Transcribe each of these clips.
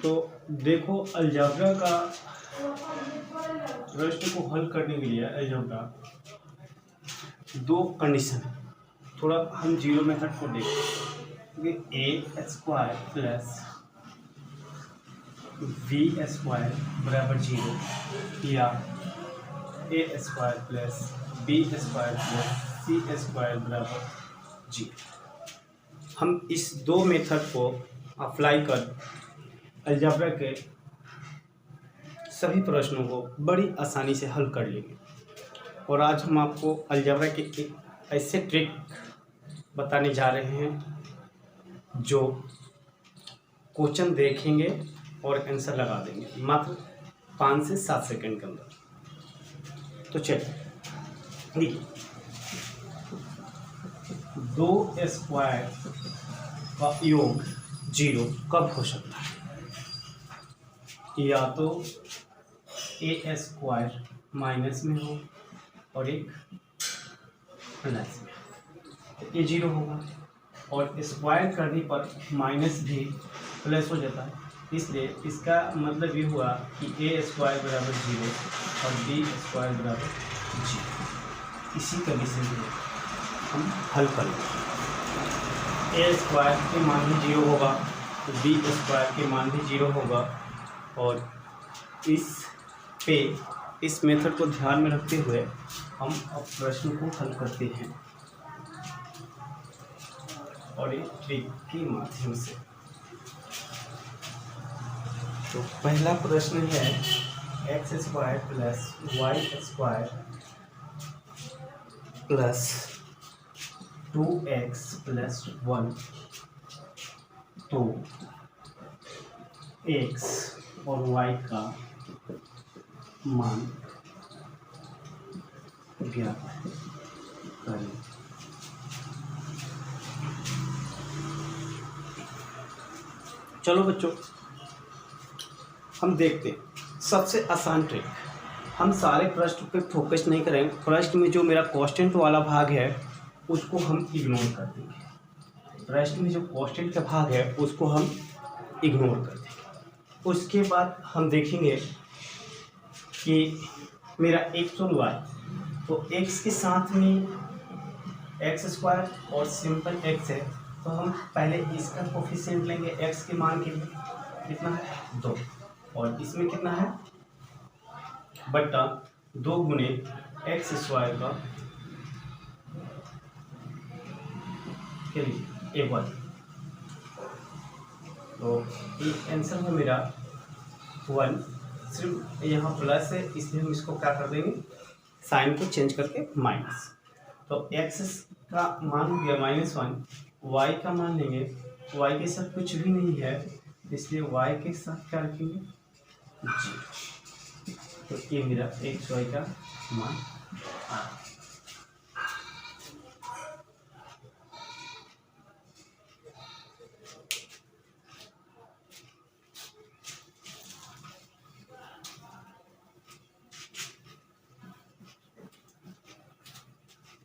तो देखो अलजेब्रा का प्रश्न को हल करने के लिए अलजेब्रा दो कंडीशन है। थोड़ा हम जीरो मेथड को देखें, A square plus B square बराबर जीरो या A square plus B square plus C square बराबर जीरो। हम इस दो मेथड को अप्लाई कर अलजेब्रा के सभी प्रश्नों को बड़ी आसानी से हल कर लेंगे। और आज हम आपको अलजेब्रा के एक ऐसे ट्रिक बताने जा रहे हैं जो क्वेश्चन देखेंगे और आंसर लगा देंगे मात्र 5 से 7 सेकंड के अंदर। तो चलिए देखिए, 2 स्क्वायर का योग जीरो कब हो सकता है? या तो ए स्क्वायर माइनस में हो और एक प्लस में, तो ये जीरो होगा। और स्क्वायर करने पर माइनस भी प्लस हो जाता है, इसलिए इसका मतलब ये हुआ कि ए स्क्वायर बराबर जीरो और बी स्क्वायर बराबर जीरो। इसी कंडीशन में हम हल कर लेंगे। ए स्क्वायर के मान भी जीरो होगा तो बी स्क्वायर के मान भी जीरो होगा। और इस मेथड को ध्यान में रखते हुए हम अब प्रश्न को हल करते हैं और एक ट्रिक के माध्यम से। तो पहला प्रश्न है x square plus y square plus 2x plus 1, तो x और y का मान ज्ञात करें। चलो बच्चों, हम देखते हैं सबसे आसान ट्रिक। हम सारे प्रश्न पे फोकस नहीं करेंगे, प्रश्न में जो मेरा कांस्टेंट वाला भाग है उसको हम इग्नोर कर देंगे। प्रश्न में जो कांस्टेंट का भाग है उसको हम इग्नोर कर देंगे। उसके बाद हम देखेंगे कि मेरा एक्स और वाई, तो एक्स के साथ में एक्स स्क्वायर और सिंपल एक्स है, तो हम पहले इसका कोफिशिएंट लेंगे। एक्स के मान के लिए कितना है 2, और इसमें कितना है बट्टा 2 गुने एक्स स्क्वायर का के लिए ए 1। तो ये आंसर है मेरा 1। सिर्फ यहाँ प्लस है इसलिए हम इसको क्या कर देंगे, साइन को चेंज करके माइनस। तो x का मान हो गया -1, y का मान लेंगे, y के साथ कुछ भी नहीं है इसलिए y के साथ क्या रखेंगे 0। तो ये मेरा x y का मान आ रहा है।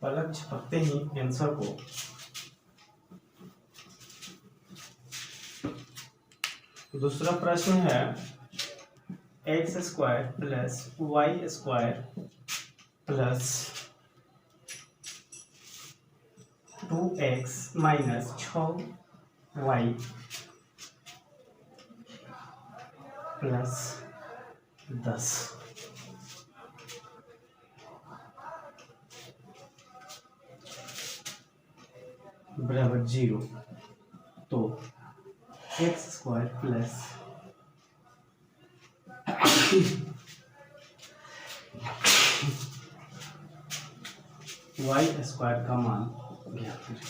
पलक झपकते ही आंसर को दूसरा प्रश्न है x square plus y square plus 2x minus 6y plus 10 बराबर 0। तो x square plus y square का मान ज्ञात करें।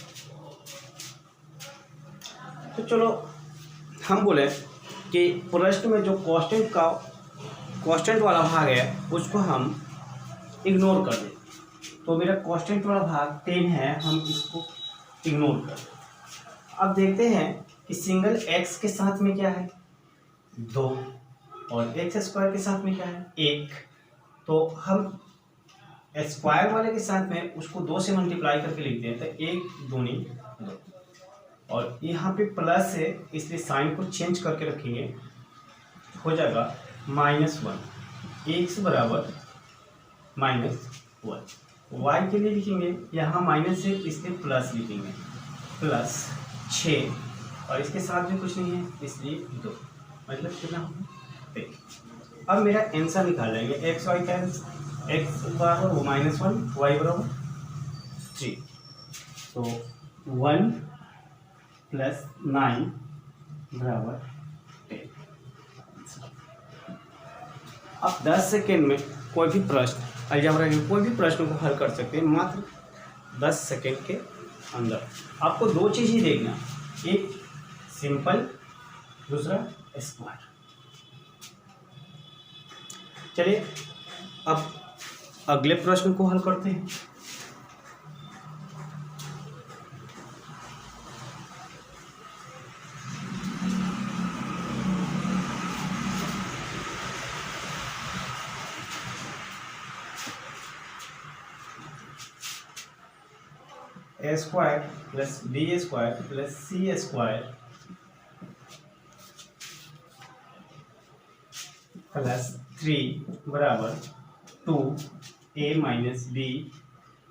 तो चलो हम बोले कि प्रश्न में जो कांस्टेंट वाला भाग है उसको हम इग्नोर कर दें। तो मेरा कांस्टेंट वाला भाग 10 है, हम इसको इग्नोर कर दें। अब देखते हैं कि सिंगल x के साथ में क्या है 2 और एक्स स्क्वायर के साथ में क्या है 1। तो हम स्क्वायर वाले के साथ में उसको 2 से मल्टीप्लाई करके लिखते हैं, तो 1 दूनी 2 और यहाँ पे प्लस है इसलिए साइन को चेंज करके रखेंगे। हो जाएगा -1, x बराबर -1। y के लिए लिखेंगे, यहाँ माइनस है इसलिए प्लस लिखेंगे, +6 और इसके साथ भी कुछ नहीं है इसलिए 2, मतलब कितना होगा 3। अब मेरा आंसर निकाल लेंगे, एक्स वाई का x बराबर -1, y बराबर 3, तो 1 + 9 बराबर 10। आप 10 सेकेंड में कोई भी प्रश्न, अलजेब्रा के कोई भी प्रश्न को हल कर सकते हैं मात्र 10 सेकेंड के अंदर। आपको दो चीज़ ही देखना, एक सिंपल, दूसरा स्क्वायर। चलिए अब अगले प्रश्न को हल करते हैं। a square plus b square plus c square plus 3 बराबर 2a minus b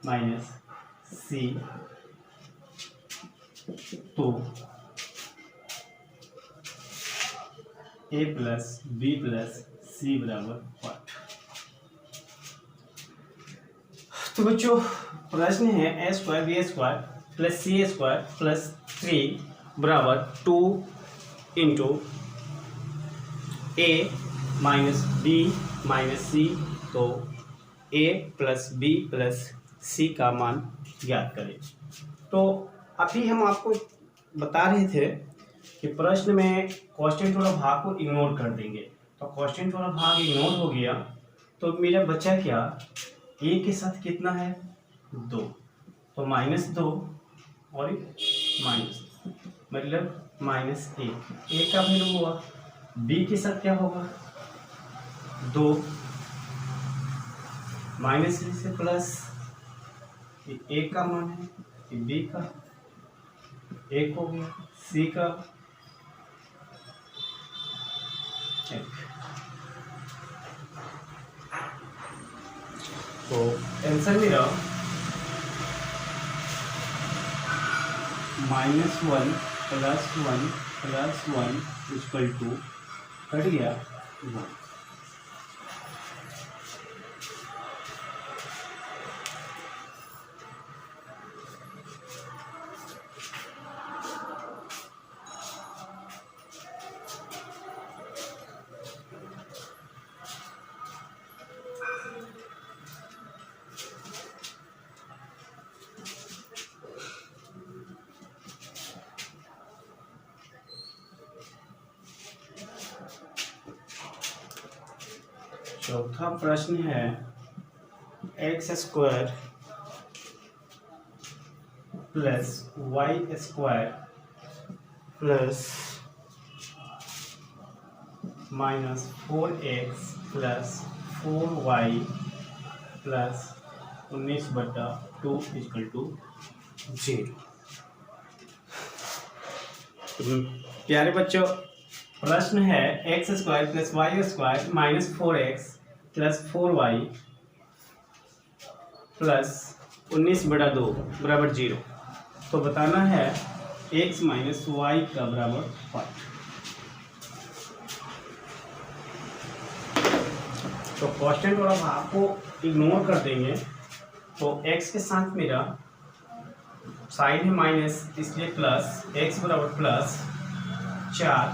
minus c, तो a plus b plus c बराबर 8। तो बच्चों प्रश्न है a square B square plus C square plus 3 बराबर 2 into a minus B minus C, तो a plus B plus C का मान ज्ञात करें। तो अभी हम आपको बता रहे थे कि प्रश्न में कांस्टेंट वाला भाग को इग्नोर कर देंगे, तो कांस्टेंट वाला भाग इग्नोर हो गया, तो मेरा बचा क्या, a के साथ कितना है 2, तो -2 और माइनस, मतलब -1, a का वैल्यू हुआ। b के साथ क्या होगा 2, माइनस से प्लस, a का मान है, b का 1 हो गया, c का 1। तो आंसर मेरा -1 + 1 + 1 = कट गया 1। चौथा प्रश्न है x square plus y square plus -4x plus 4y plus 19/2 = 0। प्यारे बच्चों, प्रश्न है x square plus y square -4x plus 4y plus 19/2 बराबर 0। तो बताना है x माइनस वाई का बराबर 5। तो कांस्टेंट वाला भाग को इग्नोर कर देंगे, तो x के साथ मेरा साइन है माइनस इसलिए प्लस, x बराबर प्लस 4,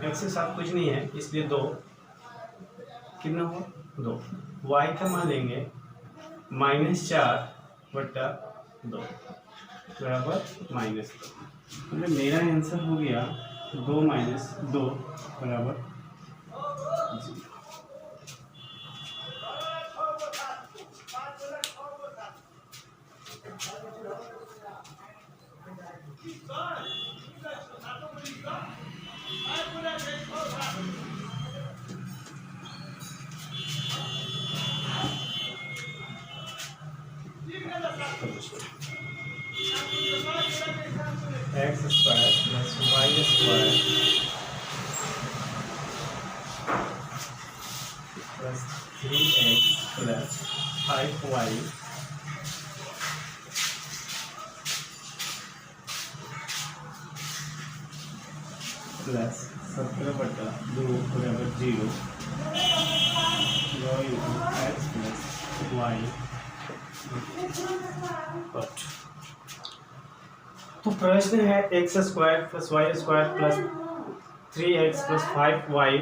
x के साथ कुछ नहीं है इसलिए 2, कितना हो 2। y का मान लेंगे -4/2 बराबर -2, मतलब मेरा आंसर हो गया 2 - 2 बराबर 0। x square plus y square 3x plus 5y plus 17/2 बराबर 0 x प्लस y। तो प्रश्न है x² plus y² plus 3x plus 5y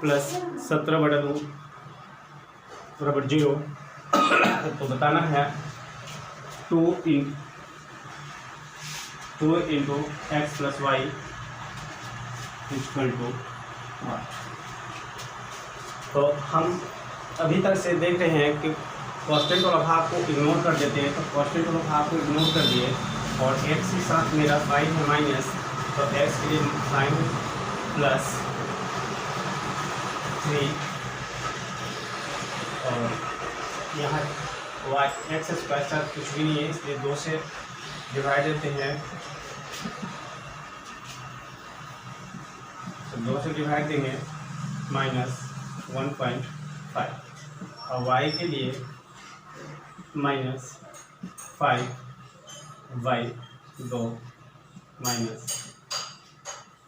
plus 17/2 बराबर 0। तो बताना है 2 into x plus y equal to 8। तो हम अभी तक से देख रहे हैं कि कांस्टेंट वाला भाग को इग्नोर कर देते हैं। तो कांस्टेंट वाला भाग को इग्नोर कर दिए और x के साथ मेरा साइन है माइनस, तो x के लिए साइन प्लस 3 और यहाँ y x² साथ कुछ भी नहीं है, इसलिए 2 से डिवाइड देते हैं। तो 2 से डिवाइड देंगे माइनस 1.5 और y के लिए माइनस 5/2 माइनस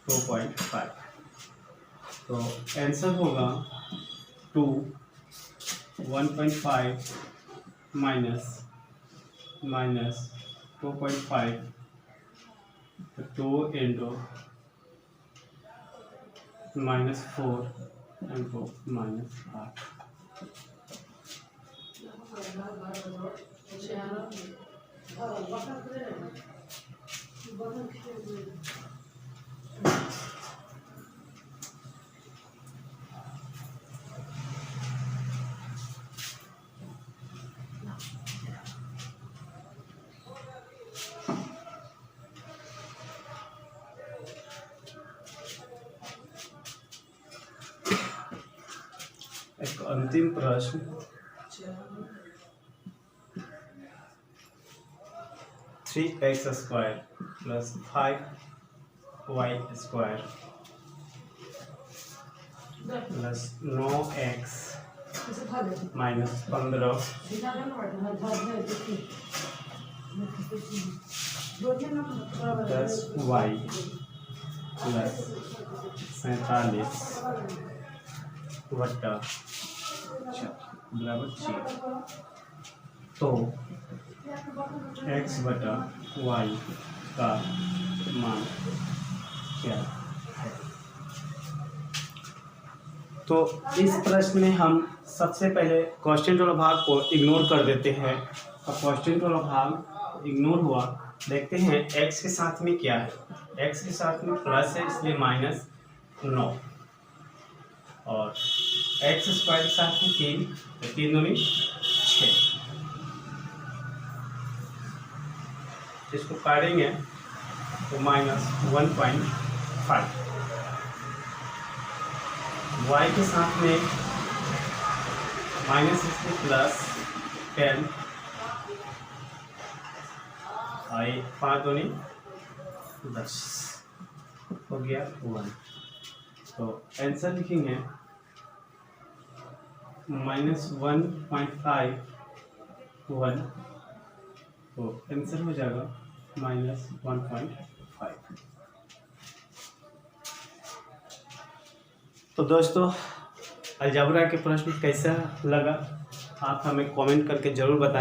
2.5। तो आंसर होगा 1.5 माइनस 2.5, 2 इंटू -4 इंटू -8। एक अंतिम प्रश्न, 3x² plus 5y² plus 9x minus 15 10y plus 47 बटा 4 बराबर 0। तो x बटा y का मान क्या है? तो इस प्रश्न में हम सबसे पहले कांस्टेंट वाला भाग को इग्नोर कर देते हैं। और कांस्टेंट वाला भाग इग्नोर हुआ, देखते हैं x के साथ में क्या है। x के साथ में प्लस है, इसलिए -9 और x² के साथ में 3, तो 3 दूनी 6। इसको काटेंगे तो -1.5। y के साथ में माइनस इसके प्लस 10 आई 5 दूनी 10 हो गया 1। तो आंसर लिखेंगे -1.5 1, तो आंसर हो जाएगा -1.5। तो दोस्तों अलजेब्रा के प्रश्न कैसा लगा आप हमें कमेंट करके ज़रूर बताएं।